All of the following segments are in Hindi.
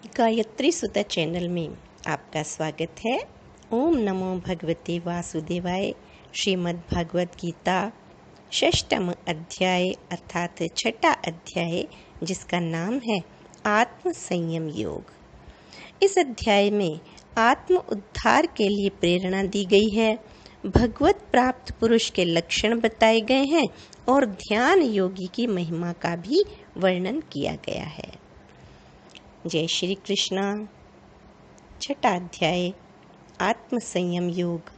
गायत्री सुता चैनल में आपका स्वागत है। ओम नमो भगवते वासुदेवाय। श्रीमद् भागवत गीता षष्ठम अध्याय अर्थात छठा अध्याय, जिसका नाम है आत्म संयम योग। इस अध्याय में आत्म उद्धार के लिए प्रेरणा दी गई है। भगवत प्राप्त पुरुष के लक्षण बताए गए हैं और ध्यान योगी की महिमा का भी वर्णन किया गया है। जय श्री कृष्णा। छठा अध्याय आत्म संयम योग।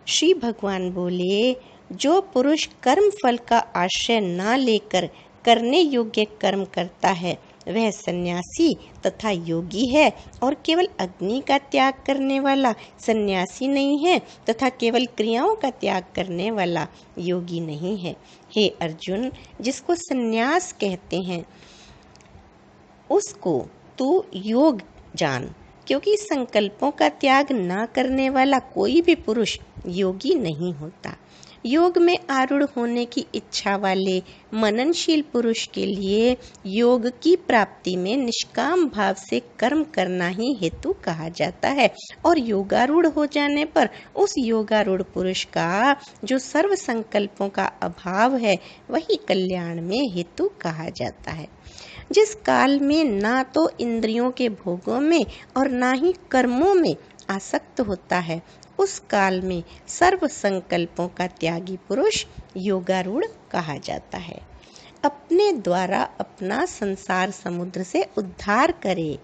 श्री भगवान बोले, जो पुरुष कर्म फल का आश्रय न लेकर करने योग्य कर्म करता है वह सन्यासी तथा योगी है, और केवल अग्नि का त्याग करने वाला सन्यासी नहीं है तथा केवल क्रियाओं का त्याग करने वाला योगी नहीं है। हे अर्जुन, जिसको सन्यास कहते हैं उसको तू योग जान, क्योंकि संकल्पों का त्याग न करने वाला कोई भी पुरुष योगी नहीं होता। योग में आरूढ़ होने की इच्छा वाले मननशील पुरुष के लिए योग की प्राप्ति में निष्काम भाव से कर्म करना ही हेतु कहा जाता है, और योगारूढ़ हो जाने पर उस योगारूढ़ पुरुष का जो सर्व संकल्पों का अभाव है वही कल्याण में हेतु कहा जाता है। जिस काल में ना तो इंद्रियों के भोगों में और ना ही कर्मों में आसक्त होता है, उस काल में सर्व संकल्पों का त्यागी पुरुष योगारूढ़ कहा जाता है। अपने द्वारा अपना संसार समुद्र से उद्धार करे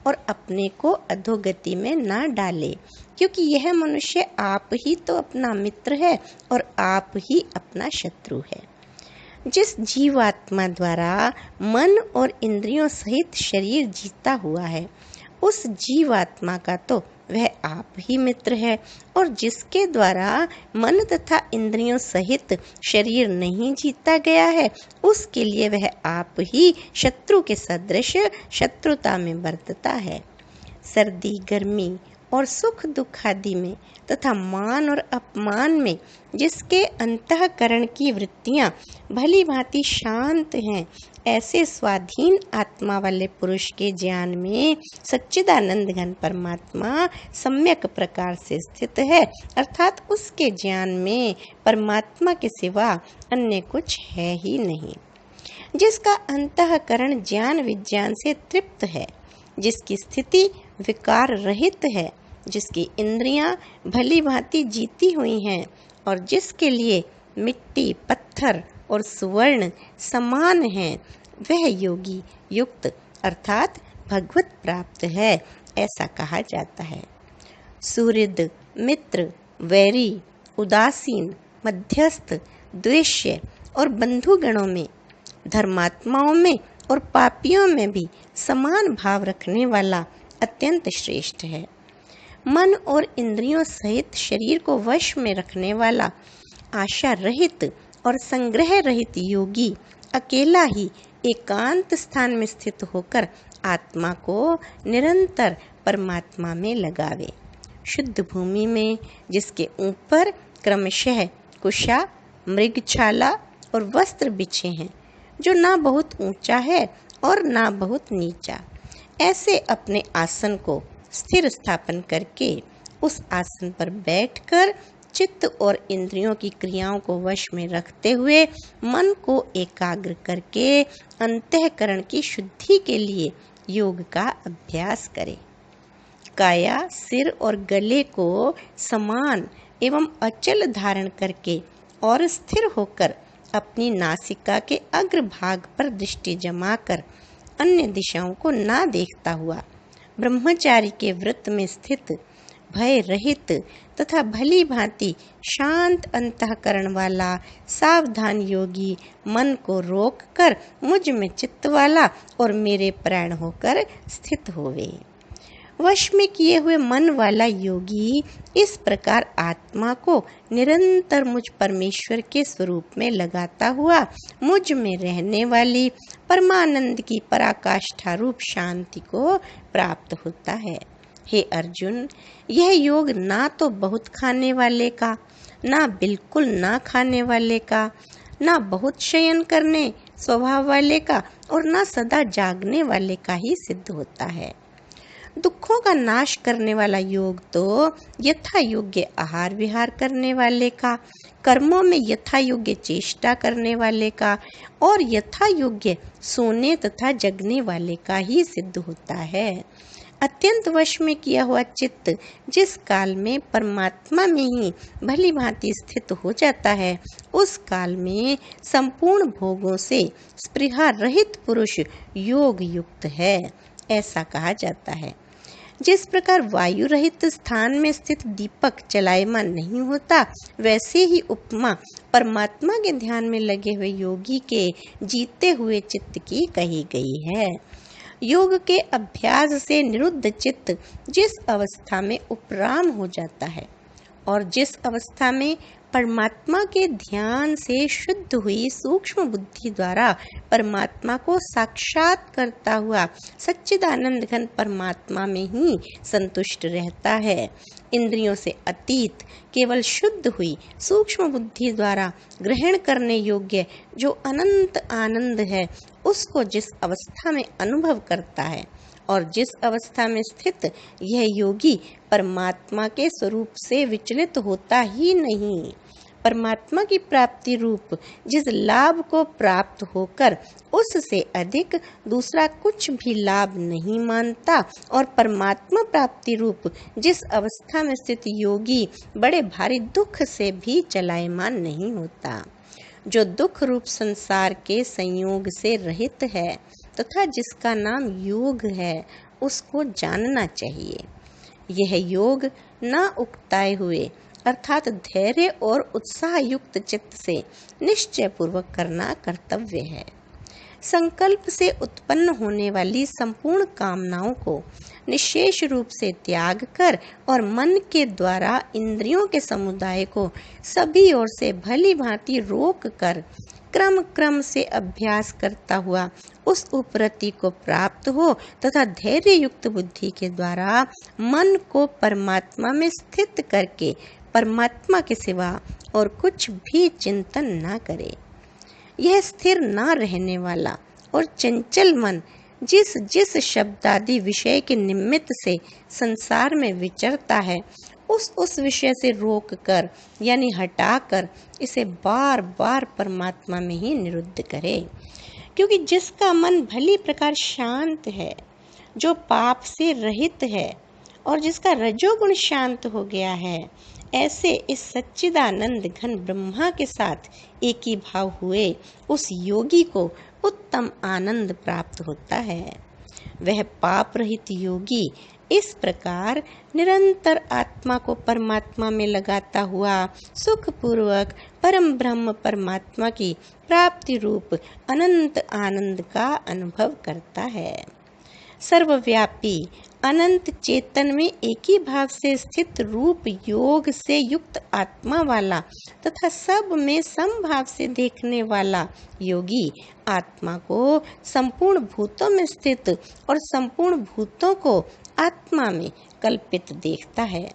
और अपने को अधोगति में ना डाले, क्योंकि यह मनुष्य आप ही तो अपना मित्र है और आप ही अपना शत्रु है। जिस जीवात्मा द्वारा मन और इंद्रियों सहित शरीर जीता हुआ है, उस जीवात्मा का तो वह आप ही मित्र है, और जिसके द्वारा मन तथा इंद्रियों सहित शरीर नहीं जीता गया है उसके लिए वह आप ही शत्रु के सदृश शत्रुता में बरतता है। सर्दी गर्मी और सुख दुख आदि में तथा मान और अपमान में जिसके अंतःकरण की वृत्तियां भली भांति शांत हैं, ऐसे स्वाधीन आत्मा वाले पुरुष के ज्ञान में सच्चिदानंद घन परमात्मा सम्यक प्रकार से स्थित है, अर्थात उसके ज्ञान में परमात्मा के सिवा अन्य कुछ है ही नहीं। जिसका अंतःकरण ज्ञान विज्ञान से तृप्त है, जिसकी स्थिति विकार रहित है, जिसकी इंद्रियां भली भांति जीती हुई हैं, और जिसके लिए मिट्टी पत्थर और सुवर्ण समान हैं, वह योगी युक्त अर्थात भगवत प्राप्त है, ऐसा कहा जाता है। सुहृद, मित्र, वैरी, उदासीन, मध्यस्थ, द्वेष्य और बंधुगणों में, धर्मात्माओं में और पापियों में भी समान भाव रखने वाला अत्यंत श्रेष्ठ है। मन और इंद्रियों सहित शरीर को वश में रखने वाला आशा रहित और संग्रह रहित योगी अकेला ही एकांत स्थान में स्थित होकर आत्मा को निरंतर परमात्मा में लगावे। शुद्ध भूमि में जिसके ऊपर क्रमशः कुशा, मृगछाला और वस्त्र बिछे हैं, जो ना बहुत ऊंचा है और ना बहुत नीचा, ऐसे अपने आसन को स्थिर स्थापन करके उस आसन पर बैठकर चित्त और इंद्रियों की क्रियाओं को वश में रखते हुए मन को एकाग्र करके अंतःकरण की शुद्धि के लिए योग का अभ्यास करें। काया, सिर और गले को समान एवं अचल धारण करके और स्थिर होकर अपनी नासिका के अग्रभाग पर दृष्टि जमाकर अन्य दिशाओं को ना देखता हुआ ब्रह्मचारी के व्रत में स्थित भय रहित तथा भली भांति शांत अंतःकरण वाला सावधान योगी मन को रोककर मुझ में चित्त वाला और मेरे प्राण होकर स्थित होवे। वश में किए हुए मन वाला योगी इस प्रकार आत्मा को निरंतर मुझ परमेश्वर के स्वरूप में लगाता हुआ मुझ में रहने वाली परमानंद की पराकाष्ठा रूप शांति को प्राप्त होता है। हे अर्जुन, यह योग ना तो बहुत खाने वाले का, ना बिल्कुल ना खाने वाले का, ना बहुत शयन करने स्वभाव वाले का और ना सदा जागने वाले का ही सिद्ध होता है। दुखों का नाश करने वाला योग तो यथा योग्य आहार विहार करने वाले का, कर्मों में यथा योग्य चेष्टा करने वाले का और यथा योग्य सोने तथा जगने वाले का ही सिद्ध होता है। अत्यंत वश में किया हुआ चित्त जिस काल में परमात्मा में ही भली भांति स्थित हो जाता है, उस काल में संपूर्ण भोगों से स्पृहा रहित पुरुष योग युक्त है, ऐसा कहा जाता है। जिस प्रकार वायु रहित स्थान में स्थित दीपक चलायमान नहीं होता, वैसे ही उपमा परमात्मा के ध्यान में लगे हुए योगी के जीते हुए चित्त की कही गई है। योग के अभ्यास से निरुद्ध चित्त जिस अवस्था में उपराम हो जाता है और जिस अवस्था में परमात्मा के ध्यान से शुद्ध हुई सूक्ष्म बुद्धि द्वारा परमात्मा को साक्षात करता हुआ सच्चिदानंद घन परमात्मा में ही संतुष्ट रहता है, इंद्रियों से अतीत केवल शुद्ध हुई सूक्ष्म बुद्धि द्वारा ग्रहण करने योग्य जो अनंत आनंद है, उसको जिस अवस्था में अनुभव करता है और जिस अवस्था में स्थित यह योगी परमात्मा के स्वरूप से विचलित होता ही नहीं, परमात्मा की प्राप्ति रूप जिस लाभ को प्राप्त होकर उससे अधिक दूसरा कुछ भी लाभ नहीं मानता और परमात्मा प्राप्ति रूप जिस अवस्था में स्थित योगी बड़े भारी दुख से भी चलायमान नहीं होता, जो दुख रूप संसार के संयोग से रहित है तथा जिसका नाम योग है, उसको जानना चाहिए। यह योग न उकताए हुए अर्थात धैर्य और उत्साह युक्त चित्त से निश्चय पूर्वक करना कर्तव्य है। संकल्प से उत्पन्न होने वाली संपूर्ण कामनाओं को निशेष रूप से त्याग कर और मन के द्वारा इंद्रियों के समुदाय को सभी ओर से भली भांति रोक कर क्रम क्रम से अभ्यास करता हुआ उस उपरति को प्राप्त हो तथा धैर्य युक्त बुद्धि के द्वारा मन को परमात्मा में स्थित करके परमात्मा के सिवा और कुछ भी चिंतन न करे। यह स्थिर न रहने वाला और चंचल मन जिस जिस शब्दादि विषय के निमित्त से संसार में विचरता है, उस विषय से रोक कर यानी हटाकर इसे बार बार परमात्मा में ही निरुद्ध करे। क्योंकि जिसका मन भली प्रकार शांत है, जो पाप से रहित है और जिसका रजोगुण शांत हो गया है, ऐसे इस सच्चिदानंद घन ब्रह्मा के साथ एक ही भाव हुए उस योगी को उत्तम आनंद प्राप्त होता है। वह पाप रहित योगी इस प्रकार निरंतर आत्मा को परमात्मा में लगाता हुआ सुख पूर्वक परम ब्रह्म परमात्मा की प्राप्ति रूप अनंत आनंद का अनुभव करता है। सर्वव्यापी अनंत चेतन में एक ही भाव से स्थित रूप योग से युक्त आत्मा वाला तथा सब में समभाव से देखने वाला योगी आत्मा को संपूर्ण भूतों में स्थित और संपूर्ण भूतों को आत्मा में कल्पित देखता है।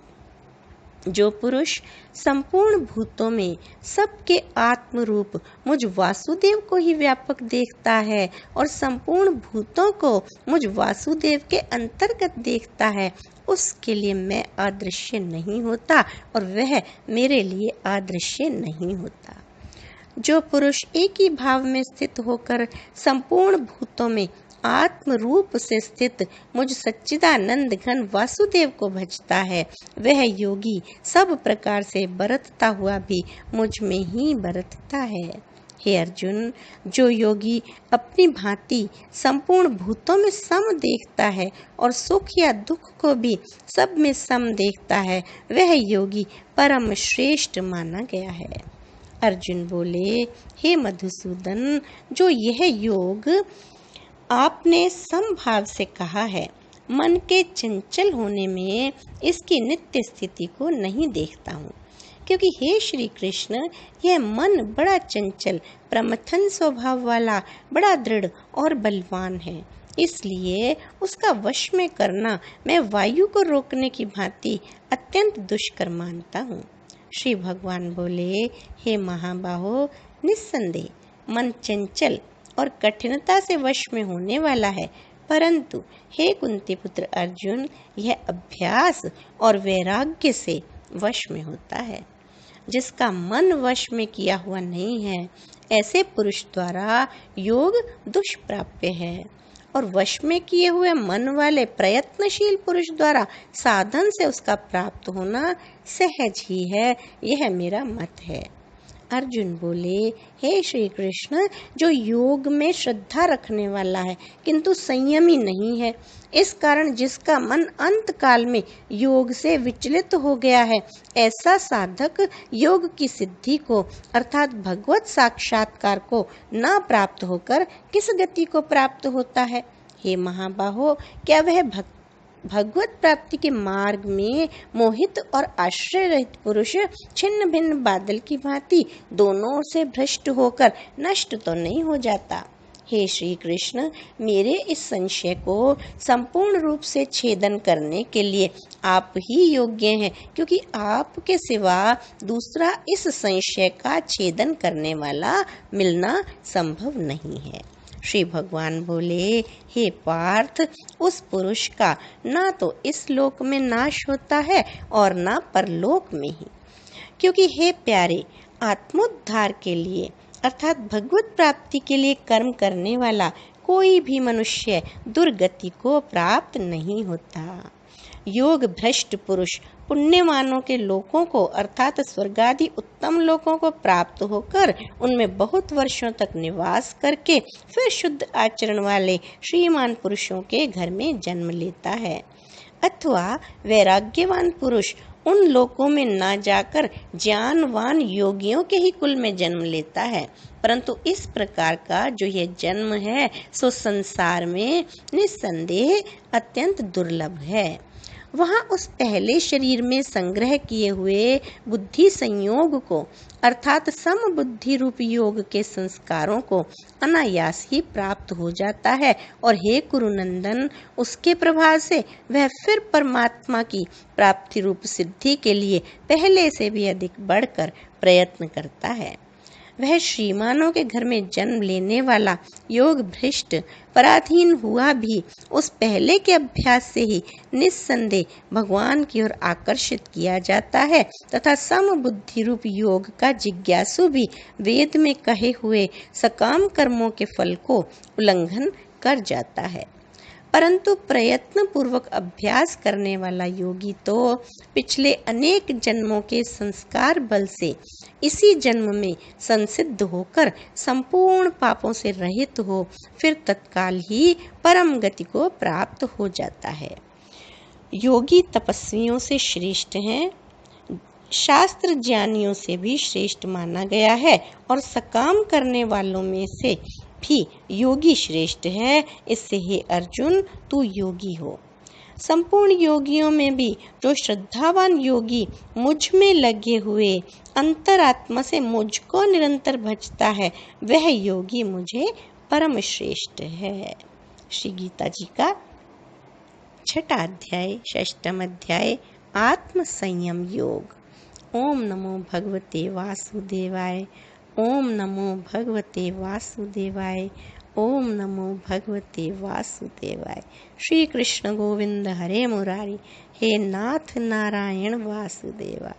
जो पुरुष संपूर्ण भूतों में सबके आत्म रूप मुझ वासुदेव को ही व्यापक देखता है और संपूर्ण भूतों को मुझ वासुदेव के अंतर्गत देखता है, उसके लिए मैं अदृश्य नहीं होता और वह मेरे लिए अदृश्य नहीं होता। जो पुरुष एक ही भाव में स्थित होकर संपूर्ण भूतों में आत्म रूप से स्थित मुझ सच्चिदानंद घन वासुदेव को भजता है, वह योगी सब प्रकार से बरतता हुआ भी मुझ में ही बरतता है। हे अर्जुन, जो योगी अपनी भांति संपूर्ण भूतों में सम देखता है और सुख या दुख को भी सब में सम देखता है, वह योगी परम श्रेष्ठ माना गया है। अर्जुन बोले, हे मधुसूदन, जो यह योग आपने समभाव से कहा है, मन के चंचल होने में इसकी नित्य स्थिति को नहीं देखता हूँ, क्योंकि हे श्री कृष्ण, यह मन बड़ा चंचल प्रमथन स्वभाव वाला बड़ा दृढ़ और बलवान है, इसलिए उसका वश में करना मैं वायु को रोकने की भांति अत्यंत दुष्कर मानता हूँ। श्री भगवान बोले, हे महाबाहो, निस्संदेह मन चंचल और कठिनता से वश में होने वाला है, परंतु हे कुंती पुत्र अर्जुन, यह अभ्यास और वैराग्य से वश में होता है। जिसका मन वश में किया हुआ नहीं है, ऐसे पुरुष द्वारा योग दुष्प्राप्य है, और वश में किए हुए मन वाले प्रयत्नशील पुरुष द्वारा साधन से उसका प्राप्त होना सहज ही है। यह मेरा मत है। अर्जुन बोले, हे श्री कृष्ण, जो योग में श्रद्धा रखने वाला है किंतु संयमी नहीं है, इस कारण जिसका मन अंत काल में योग से विचलित हो गया है, ऐसा साधक योग की सिद्धि को अर्थात भगवत साक्षात्कार को न प्राप्त होकर किस गति को प्राप्त होता है? हे महाबाहो, क्या वह भगवत प्राप्ति के मार्ग में मोहित और आश्रय रहित पुरुष छिन्न भिन्न बादल की भांति दोनों ओर से भ्रष्ट होकर नष्ट तो नहीं हो जाता? हे श्री कृष्ण, मेरे इस संशय को संपूर्ण रूप से छेदन करने के लिए आप ही योग्य हैं, क्योंकि आपके सिवा दूसरा इस संशय का छेदन करने वाला मिलना संभव नहीं है। श्री भगवान बोले, हे पार्थ, उस पुरुष का ना तो इस लोक में नाश होता है और ना परलोक में ही, क्योंकि हे प्यारे, आत्मोद्धार के लिए अर्थात भगवत प्राप्ति के लिए कर्म करने वाला कोई भी मनुष्य दुर्गति को प्राप्त नहीं होता। योग भ्रष्ट पुरुष पुण्यवानों के लोकों को अर्थात स्वर्गादि उत्तम लोकों को प्राप्त होकर उनमें बहुत वर्षों तक निवास करके फिर शुद्ध आचरण वाले श्रीमान पुरुषों के घर में जन्म लेता है। अथवा वैराग्यवान पुरुष उन लोकों में ना जाकर ज्ञानवान योगियों के ही कुल में जन्म लेता है, परंतु इस प्रकार का जो यह जन्म है सो संसार में निस्संदेह अत्यंत दुर्लभ है। वहाँ उस पहले शरीर में संग्रह किए हुए बुद्धि संयोग को अर्थात सम बुद्धि रूप योग के संस्कारों को अनायास ही प्राप्त हो जाता है, और हे कुरुनंदन, उसके प्रभाव से वह फिर परमात्मा की प्राप्ति रूप सिद्धि के लिए पहले से भी अधिक बढ़कर प्रयत्न करता है। वह श्रीमानों के घर में जन्म लेने वाला योग भ्रष्ट पराधीन हुआ भी उस पहले के अभ्यास से ही निस्संदेह भगवान की ओर आकर्षित किया जाता है, तथा सम बुद्धि रूप योग का जिज्ञासु भी वेद में कहे हुए सकाम कर्मों के फल को उल्लंघन कर जाता है। परंतु प्रयत्न पूर्वक अभ्यास करने वाला योगी तो पिछले अनेक जन्मों के संस्कार बल से इसी जन्म में संसिद्ध होकर संपूर्ण पापों से रहित हो फिर तत्काल ही परम गति को प्राप्त हो जाता है। योगी तपस्वियों से श्रेष्ठ हैं, शास्त्र ज्ञानियों से भी श्रेष्ठ माना गया है, और सकाम करने वालों में से भी योगी श्रेष्ठ है। इससे हे अर्जुन, तू योगी हो। संपूर्ण योगियों में भी जो श्रद्धावान योगी मुझ में लगे हुए अंतरात्मा से मुझको निरंतर भजता है, वह योगी मुझे परम श्रेष्ठ है। श्री गीता जी का 6वां अध्याय 6वां अध्याय आत्म संयम योग। ओम नमो भगवते वासुदेवाय। ओम नमो भगवते वासुदेवाय। ओम नमो भगवते वासुदेवाय। श्री कृष्ण गोविंद हरे मुरारी, हे नाथ नारायण वासुदेवा।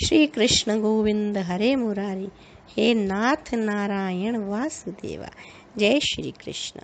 श्री कृष्ण गोविंद हरे मुरारी, हे नाथ नारायण वासुदेवा। जय श्री कृष्ण।